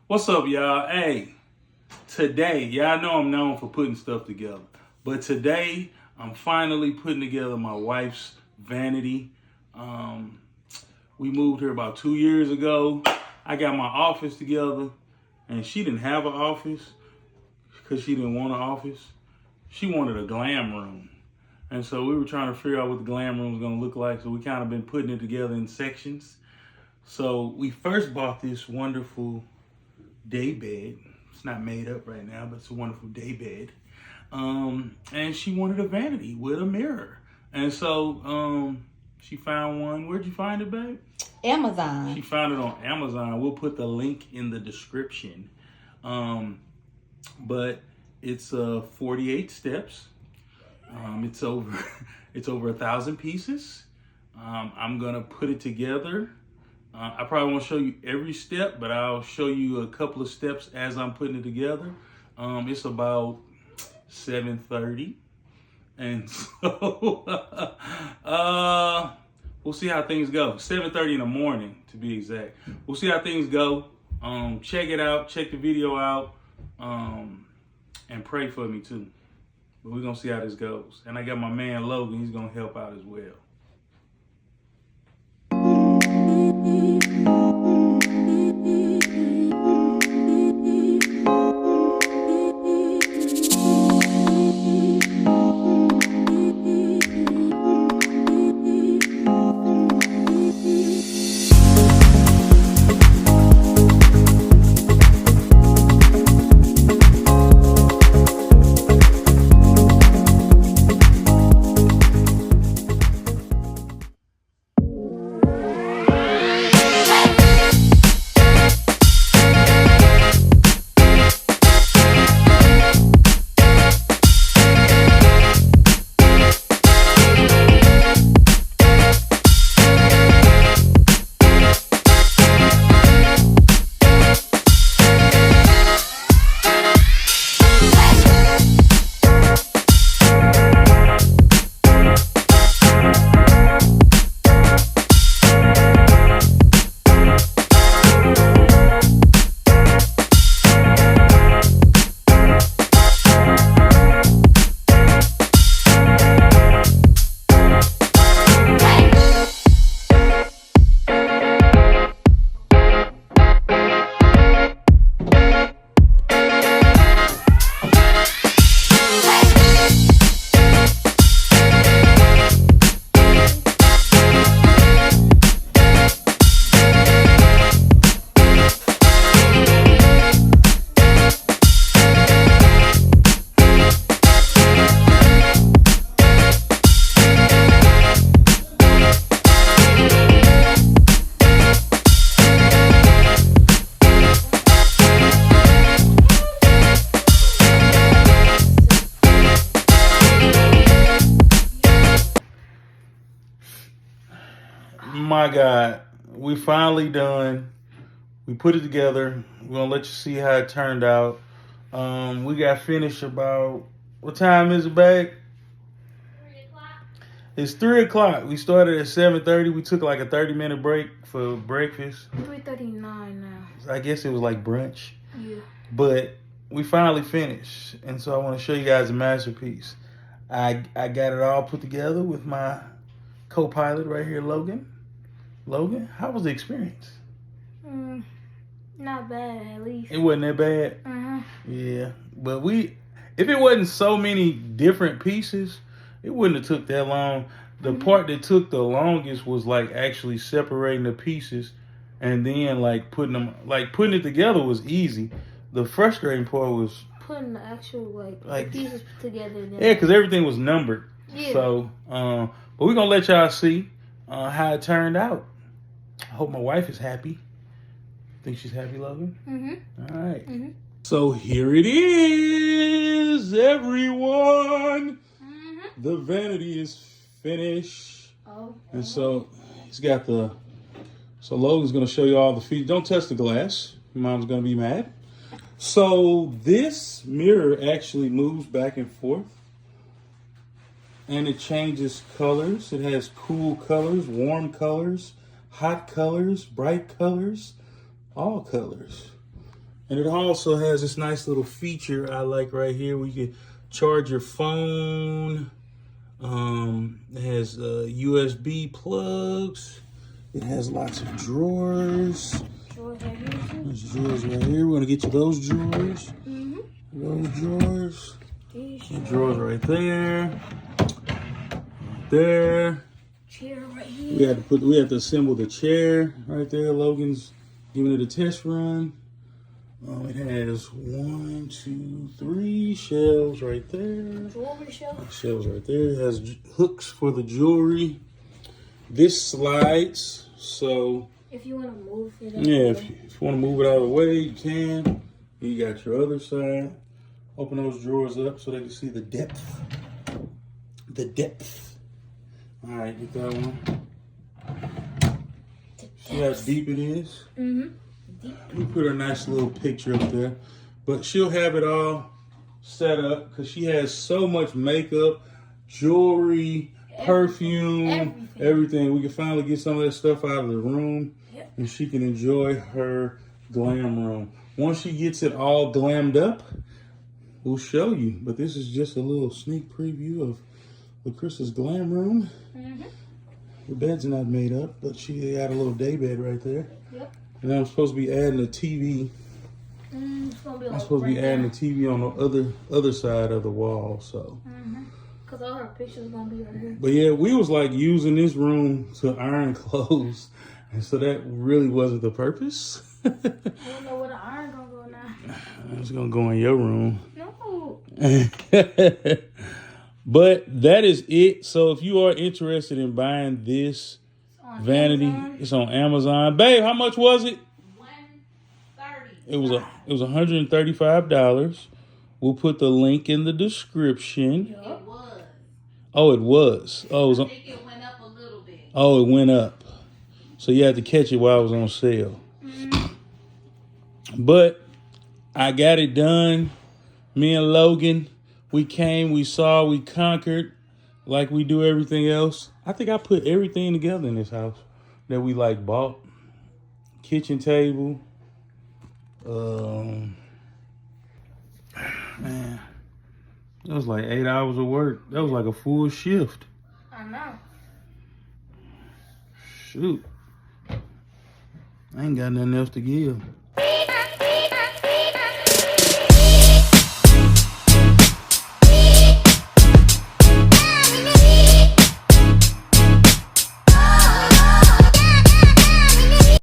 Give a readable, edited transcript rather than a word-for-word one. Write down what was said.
What's up, y'all? Hey, today, y'all know I'm known for putting stuff together, but today I'm finally putting together my wife's vanity. We moved here about 2 years ago. I got my office together, and she didn't have an office because she didn't want an office. She wanted a glam room. And so we were trying to figure out what the glam room was going to look like, so we kind of been putting it together in sections. So we first bought this wonderful day bed. It's not made up right now, but it's a wonderful day bed. And she wanted a vanity with a mirror. And so she found one. Where'd you find it, babe? Amazon. She found it on Amazon. We'll put the link in the description. But it's 48 steps. It's over 1,000 pieces. I'm gonna put it together. I probably won't show you every step, but I'll show you a couple of steps as I'm putting it together. It's about 7:30, and so we'll see how things go. 7:30 in the morning, to be exact. We'll see how things go. Check it out. Check the video out, and pray for me too. But we're gonna see how this goes. And I got my man Logan. He's gonna help out as well. My God, we finally done. We put it together. We're gonna let you see how it turned out. We got finished about, what time is it, babe? 3 o'clock. It's 3 o'clock. We started at 7:30. We took like a 30-minute break for breakfast. 3:39 now. I guess it was like brunch. Yeah. But we finally finished. And so I want to show you guys a masterpiece. I got it all put together with my co-pilot right here, Logan. Logan, how was the experience? Not bad, at least. It wasn't that bad? Uh-huh. Yeah. But if it wasn't so many different pieces, it wouldn't have took that long. The part that took the longest was like actually separating the pieces and then like putting it together was easy. The frustrating part was putting the actual like the pieces together. Yeah, because everything was numbered. Yeah. So, but we're gonna let y'all see how it turned out. I hope my wife is happy. Think she's happy, Logan? Mm-hmm. All right. Mm-hmm. So here it is, everyone. Mm-hmm. The vanity is finished. Oh. And so he's got so Logan's gonna show you all the features. Don't touch the glass. Your mom's gonna be mad. So this mirror actually moves back and forth. And it changes colors. It has cool colors, warm colors, hot colors, bright colors, all colors. And it also has this nice little feature I like right here where you can charge your phone. It has USB plugs. It has lots of drawers. Drawers right here. There's drawers right here. We're gonna get to those drawers. Mm-hmm. Those drawers. The drawers right there. Right there. Chair right here. We have to assemble the chair right there. Logan's giving it a test run. It has 1, 2, 3 shelves right there. Jewelry shelf. Shelves right there. It has hooks for the jewelry. This slides, so if you want to move it. If you want to move it out of the way, you can. You got your other side. Open those drawers up so they can see the depth. The depth. All right, get that one. See how deep it is? Mm-hmm. We put a nice little picture up there. But she'll have it all set up because she has so much makeup, jewelry, perfume, everything. We can finally get some of that stuff out of the room. Yep. And she can enjoy her glam room. Once she gets it all glammed up, we'll show you. But this is just a little sneak preview of Chris's glam room. Mm-hmm. The bed's not made up, but she got a little day bed right there. Yep. And I'm supposed to be adding a TV. I'm supposed to be adding a TV on the other side of the wall. So. Mm-hmm. Cause all her pictures gonna be right here. But yeah, we was like using this room to iron clothes, and so that really wasn't the purpose. I don't know where the iron gonna go now. It's gonna go in your room. No. But that is it. So if you are interested in buying this Vanity, it's on Amazon. Babe, how much was it? $130. It was $135. We'll put the link in the description. Yep. It was. Oh, it was. Oh, I think it went up a little bit. Oh, it went up. So you had to catch it while it was on sale. Mm-hmm. But I got it done. Me and Logan, we came, we saw, we conquered like we do everything else. I think I put everything together in this house that we like bought. Kitchen table. Man, that was like 8 hours of work. That was like a full shift. I know. Shoot. I ain't got nothing else to give.